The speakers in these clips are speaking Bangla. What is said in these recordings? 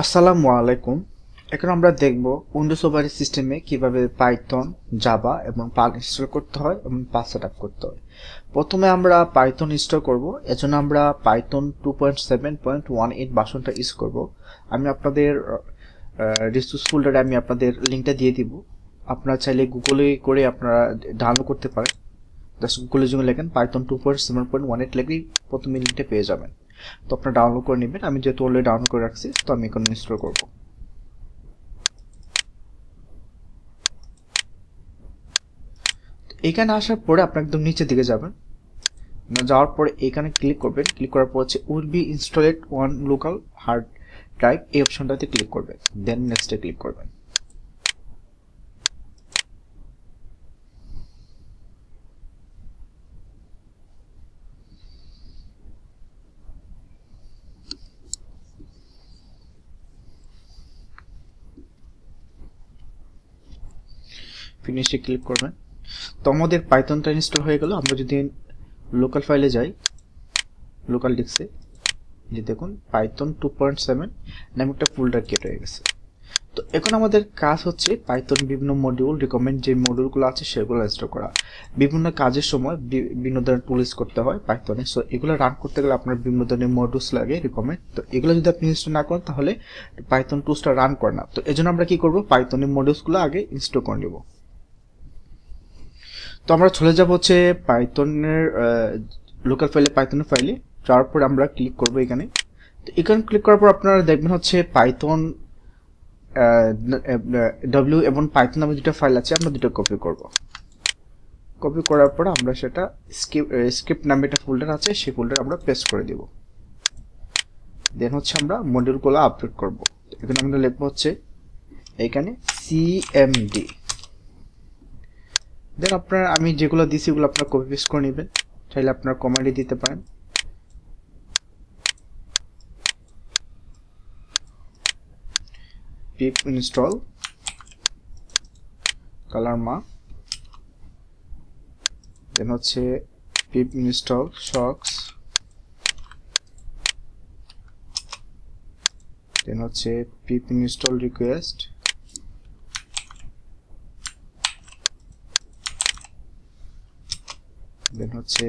আসসালামু আলাইকুম। এখন আমরা দেখব উইন্ডোজ অপারেটিং সিস্টেমে কিভাবে পাইথন, জাভা এবং পাল ইনস্টল করতে হয় এবং পাল সেটআপ করতে হয়। প্রথমে আমরা পাইথন ইনস্টল করব। এজন্য আমরা পাইথন 2.7.18 ভার্সনটা ইউজ করব। আমি আপনাদের রিসোর্স ফোল্ডারে আমি আপনাদের লিংকটা দিয়ে দিব। আপনারা চাইলে গুগলে করে আপনারা ডাউনলোড করতে পারেন। জাস্ট গুগলে যখন লেখেন পাইথন 2.7.18 লিখলেই প্রথমে লিংকটা পেয়ে যাবেন। তো আপনারা ডাউনলোড করে নেবেন। আমি যেহেতু অলরেডি ডাউনলোড করে রাখছি, তো আমি এখন ইনস্টল করব। এখানে আসার পরে আপনি একদম নিচের দিকে যাবেন। যাওয়ার পরে এখানে ক্লিক করবেন। ক্লিক করার পর হচ্ছে will be installed on local hard drive, এই অপশনটাতে ক্লিক করবেন। দেন নেক্সটে ক্লিক করবেন। ফিনিশে ক্লিক করবেন। তো আমাদের পাইথনটা ইনস্টল হয়ে গেল। আমরা যদি লোকাল ফাইলে যাই, লোকাল ডিস্কে যে দেখুন পাইথন 2.7 নামে একটা ফোল্ডার ক্রিয়েট হয়ে গেছে। তো এখন আমাদের কাজ হচ্ছে পাইথন বিভিন্ন মডিউল রিকমেন্ড যে মডিউলগুলো আছে সেগুলো ইনস্টল করা। বিভিন্ন কাজের সময় বিভিন্ন ধরনের টুল ইউজ করতে হয় পাইথনে। সো এগুলো রান করতে গেলে আপনার বিভিন্ন ধরনের মডিউলস লাগে রিকমেন্ড। তো এগুলো যদি আপনি ইনস্টল না করেন তাহলে পাইথন টুলসটা রান করে না। তো এজন্য আমরা কি করব, পাইথনের মডিউলসগুলো আগে ইনস্টল করে নেব। তো আমরা চলে যাব হচ্ছে পাইথনের লোকাল ফাইলে, পাইথনের ফাইলে যাওয়ার পর আমরা ক্লিক করব এখানে। তো এখানে ক্লিক করার পর আপনারা দেখবেন হচ্ছে পাইথন ডব্লিউ এবং পাইথন নামে দুটো ফাইল আছে। আমরা দুটো কপি করব। কপি করার পর আমরা সেটা স্ক্রিপ্ট নামে একটা ফোল্ডার আছে, সেই ফোল্ডার আমরা পেস্ট করে দেব। দেন হচ্ছে আমরা মডিউলগুলো আপডেট করব। এখানে আমরা লিখব হচ্ছে এখানে সিএমডি। দেন আপনারা আমি যেগুলো দিছি এগুলো আপনারা কপি পেস্ট করে নেবেন। চাইলে আপনারা কমান্ডে দিতে পারেন। pip install kalarma, দেন হচ্ছে pip install shocks, দেন হচ্ছে pip install request, দেন হচ্ছে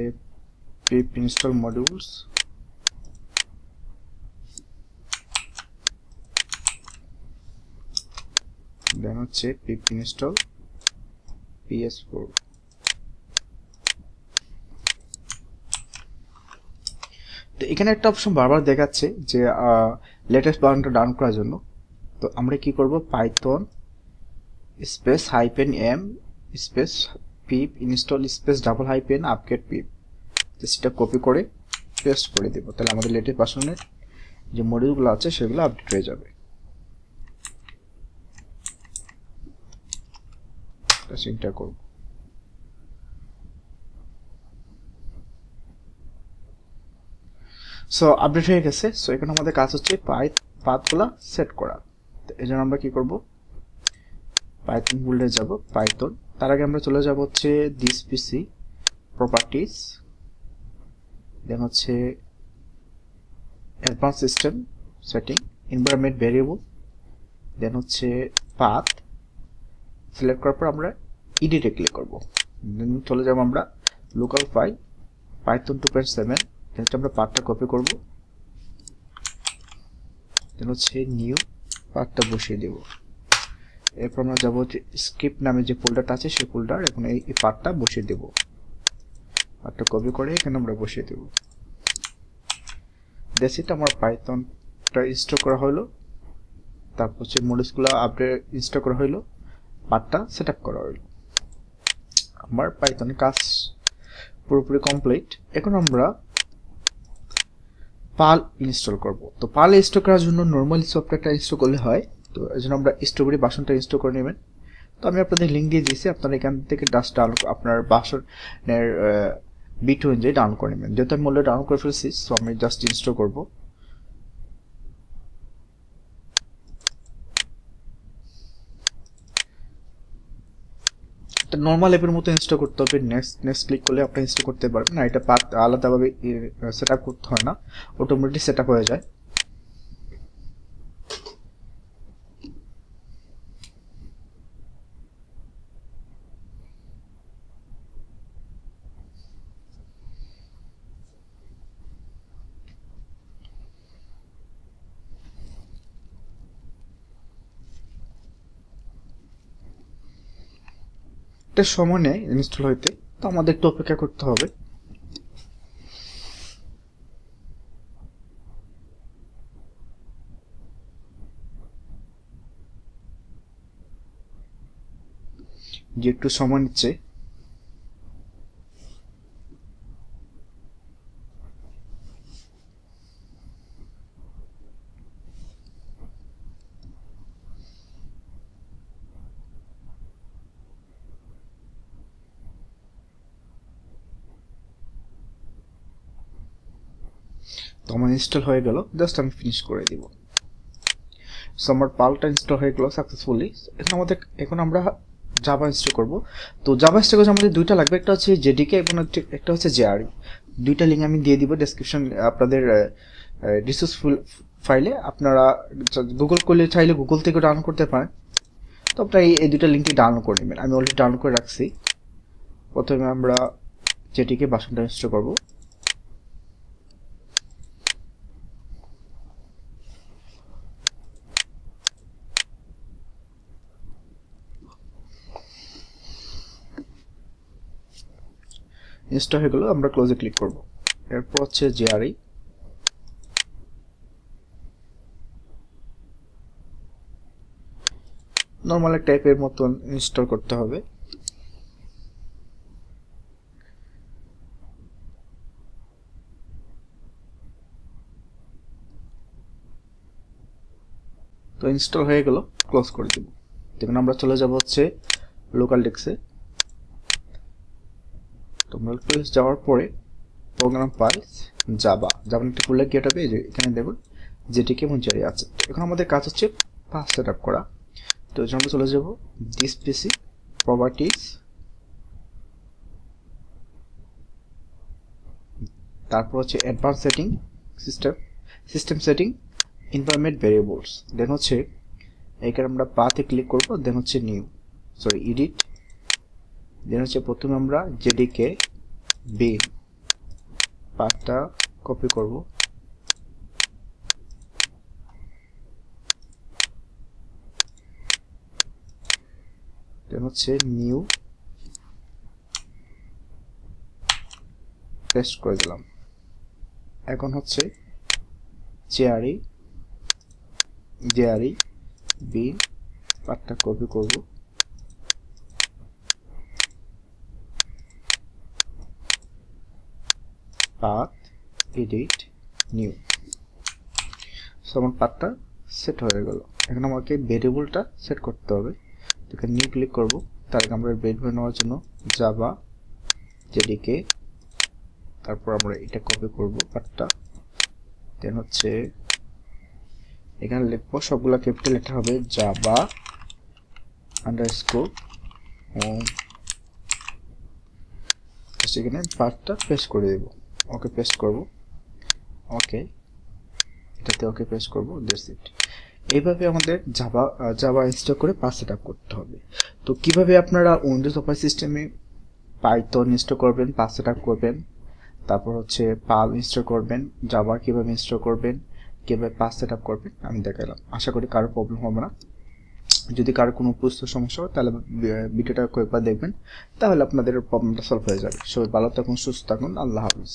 pip install modules, দেন হচ্ছে pip install ps4। তো এখানে একটা অপশন বারবার দেখাচ্ছে যে লেটেস্ট ভার্সনটা ডাউন করার জন্য। তো আমরা কি করব, Python space hyphen m space pip install space double hyphen upgrade pip, সেটা কপি করে পেস্ট করে দেব। তাহলে আমাদের লেটেস্ট ভার্সনের যে মডিউলগুলো আছে সেগুলো আপডেট হয়ে যাবে। চিন্তা করব। সো আপডেট হয়ে গেছে। সো এখানে আমাদের কাজ হচ্ছে পাথগুলো সেট করা। তো এই জন্য আমরা কি করব, পাইথন ফোল্ডারে যাব, পাইথন। তার আগে আমরা চলে যাব হচ্ছে দিস পিসি প্রপার্টিজ, দেন হচ্ছে advance system setting, environment variable, then হচ্ছে পাথ। সিলেক্ট করার পর আমরা এডিটে ক্লিক করব। দেন চলে যাব আমরা লোকাল ফাইল পাইথন 2.7, দেন আমরা পাথটা কপি করব, দেন হচ্ছে নিউ পাথটা বসিয়ে দেব। এরপর আমরা যাব হচ্ছে স্ক্রিপ্ট নামে যে ফোল্ডারটা আছে সেই ফোল্ডার, এখন এই পাথটা বসিয়ে দেব। পাথটা কপি করে এখানে আমরা বসিয়ে দেব। দ্যাটস আমার পাইথনটা ইনস্টল করা হলো। তারপর হচ্ছে মডিউলসগুলো আপডেট ইনস্টল করা হলো, পাথটা সেটআপ করা হলো। আমার পাইথনের কাজ পুরোপুরি কমপ্লিট। এখন আমরা পাল ইনস্টল করব। তো পাল ইনস্টল করার জন্য নরমালি সফটওয়্যারটা ইনস্টল করলে হয়। তো এজন্য আমরা স্ট্রবেরি ভার্সনটা ইনস্টল করে নেবেন। তো আমি আপনাদের লিংক দিয়ে দিয়েছি, আপনারা এখান থেকে জাস্ট ডাউনলোড আপনার ভার্সনের বিট অনুযায়ী ডাউনলোড করে নেবেন। যেহেতু আমি অলরেডি ডাউনলোড করে ফেলছি, সো আমি জাস্ট ইনস্টল করব। এটা নরমাল অ্যাপের মতো ইনস্টল করতে হবে। নেক্সট ক্লিক করলে আপনি ইনস্টল করতে পারবেন না। এটা পাথ আলাদাভাবে সেটআপ করতে হয় না, অটোমেটিক সেটআপ হয়ে যায়। অনেকটা সময় নেয় ইনস্টল হইতে, তো আমাদের একটু অপেক্ষা করতে হবে। যে একটু সময় নিচ্ছে। তো আমার ইনস্টল হয়ে গেল, জাস্ট আমি ফিনিশ করে দিব। সো আমার পালটা ইনস্টল হয়ে গেল সাকসেসফুলি। এখন আমরা জাভা ইনস্টল করব। তো জাভা ইনস্টল করতে আমাদের দুইটা লাগবে, একটা হচ্ছে জেডিকে এবং একটা হচ্ছে জেআরই। দুইটা লিঙ্ক আমি দিয়ে দিব ডেসক্রিপশন আপনাদের রিসোর্সফুল ফাইলে। আপনারা গুগল করলে চাইলে গুগল থেকে ডাউনলোড করতে পারেন। তো আপনারা এই দুইটা লিঙ্কটি ডাউনলোড করে নেবেন, আমি অলরেডি ডাউনলোড করে রাখছি। প্রথমে আমরা জেডিকে ভার্সনটা ইনস্টল করব। ইনস্টল হয়ে গেল, আমরা ক্লোজে ক্লিক করব। এরপর হচ্ছে জেআরই। নর্মাল এক টাইপের মতন ইনস্টল করতে হবে। তো ইনস্টল হয়ে গেল, ক্লোজ করে দেব। দেখুন আমরা চলে যাব হচ্ছে লোকাল ডেস্কে। তোমরা ক্লোজ যাওয়ার পরে প্রোগ্রাম ফাইলস জাভা একটা খুললে কি হবে, এই যে এখানে দেখুন জেডিকে এবং জেআরই আছে। এখন আমাদের কাজ হচ্ছে পাস সেটআপ করা। তো আমরা চলে যাব দিস পিসি প্রপার্টিজ, তারপর হচ্ছে advance setting, system setting, environment variables. Then হচ্ছে এখানে আমরা পাথে ক্লিক করব, দেন হচ্ছে এডিট। দেন হচ্ছে প্রথমে আমরা জেডিকে বিন পাথটা কপি করব, দেন হচ্ছে নিউ পেস্ট করে দিলাম। এখন হচ্ছে জেআরই বিন পাথটা কপি করব, পাথ এডিট নিউ। সো আমার পাথটা সেট হয়ে গেল। এখন আমাকে ভেরিয়েবলটা সেট করতে হবে। এখানে নিউ ক্লিক করব, তার আগে আমরা ভেরিয়েবল নেওয়ার জন্য জাভা জেডিকে, তারপর আমরা এটা কপি করব পাথটা। দেন হচ্ছে এখানে লিখবো সবগুলা ক্যাপিটাল লেটার হবে জাভা আন্ডারস্কোর হোম। সেখানে পাথটা পেস্ট করে দেব, ওকে পেস্ট করব, ওকে এটাতে ওকে পেস্ট করব, দ্যাটস ইট। এইভাবে আমাদের জাভা ইনস্টল করে পাথ সেটআপ করতে হবে। তো কিভাবে আপনারা উইন্ডোজ অপারেটিং সিস্টেমে পাইথন ইনস্টল করবেন, পাথ সেটআপ করবেন, তারপর হচ্ছে পাল ইনস্টল করবেন, জাভা কিভাবে ইনস্টল করবেন, কিভাবে পাথ সেটআপ করবেন আমি দেখালাম। আশা করি কারো প্রবলেম হবে না। যদি কারো কোনো বুঝতে সমস্যা হয় তাহলে ভিডিওটা কয়েকবার দেখবেন, তাহলে আপনাদের প্রবলেমটা সলভ হয়ে যাবে। সবাই ভালো থাকুন, সুস্থ থাকুন, আল্লাহ হাফেজ।